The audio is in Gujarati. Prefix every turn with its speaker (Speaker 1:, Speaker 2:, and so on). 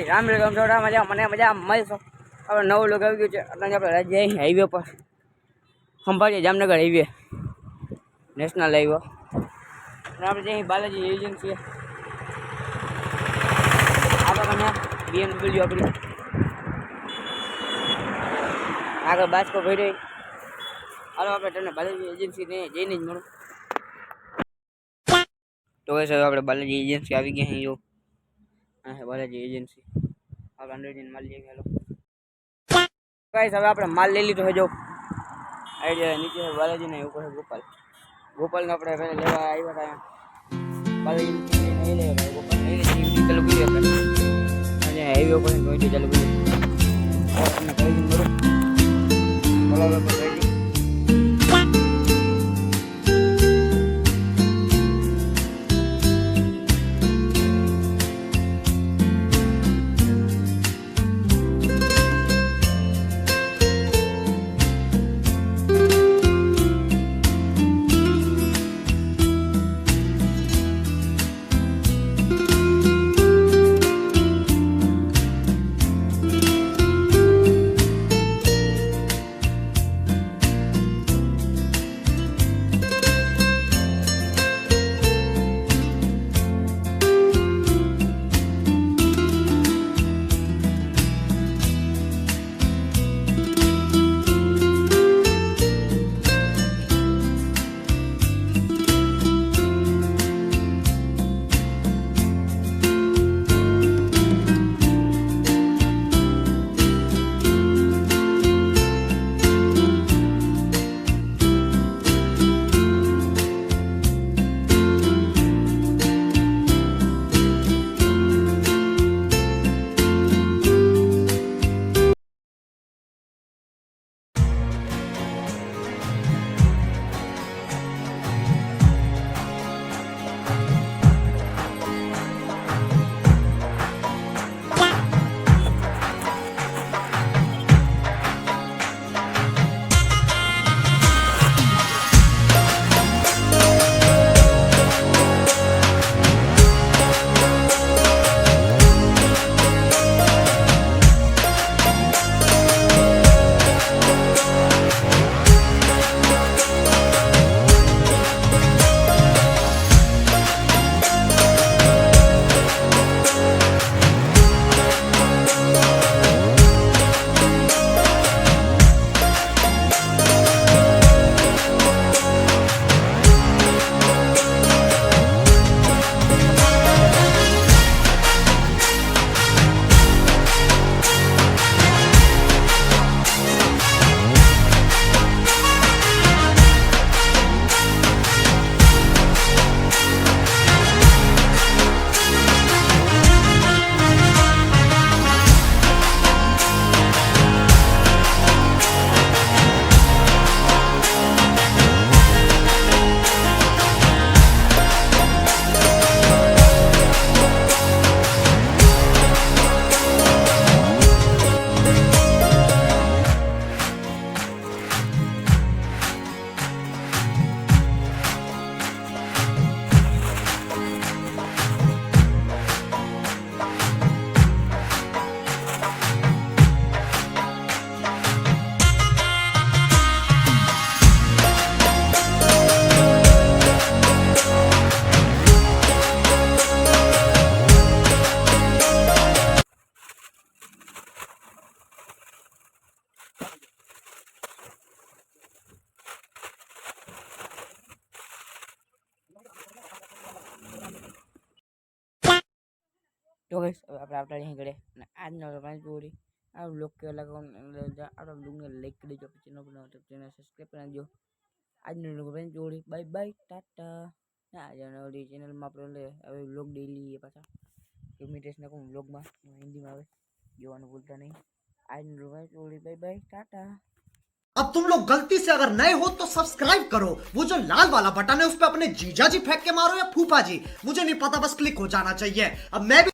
Speaker 1: રામ રામ જોડા મજા મને મજા મળશો આપણે નવું લોક આવી ગયું છે અત્યારે આપણે રાજ્ય હાઈવે પર Khambhalia Jamnagar highway national highway અને આપણે અહીં બાલાજી એજન્સી આપણે BMW આપણી આગળ બાસ્કો ભરી હાલો આપણે તમને બાલાજી એજન્સી જઈને જ મળું તો હવે આપણે બાલાજી એજન્સી આવી ગયા અહીં જો હા બાલાજી એજન્સી આપણે અંદર જઈને માલ લઈ ગયેલો ગાઈસ હવે આપણે માલ લઈ લીધો છે જો આ જે નીચે બાલાજી ને ઉપર ગોપાલ ને આપણે પહેલા લેવા આવ્યા હતા બાલાજી નહીં લેવા ગોપાલ નહીં ચાલુ કરી આપણે અને હાઈવે પર નોઈટી ચાલુ કરી આપણે કહી દીધું બરોબર બોલાવો પર કહી તો ગાઈસ હવે આપણે આવતા અહીં ઘરે અને આજનો પાંચ જોડી આ બ્લોગ કેવા લાગે આપણા બ્લોગને લાઈક કરી દેજો પછી ન બનાવો તો ચેનલ સબસ્ક્રાઈબ કરી નાખજો આજનો બ્લોગ પાંચ જોડી બાય બાય ટાટા આજનો ઓલી ચેનલમાં આપણે હવે બ્લોગ ડેલી પાછા ઇમિટેશન નાખું બ્લોગમાં હિન્દીમાં આવે જોવાનું ભૂલતા નહીં આજનો બ્લોગ પાંચ જોડી બાય બાય ટાટા
Speaker 2: अब तुम लोग गलती से अगर नए हो तो सब्सक्राइब करो वो जो लाल वाला बटन है उस पर अपने जीजा जी फेंक के मारो या फूफा जी मुझे नहीं पता बस क्लिक हो जाना चाहिए अब मैं भी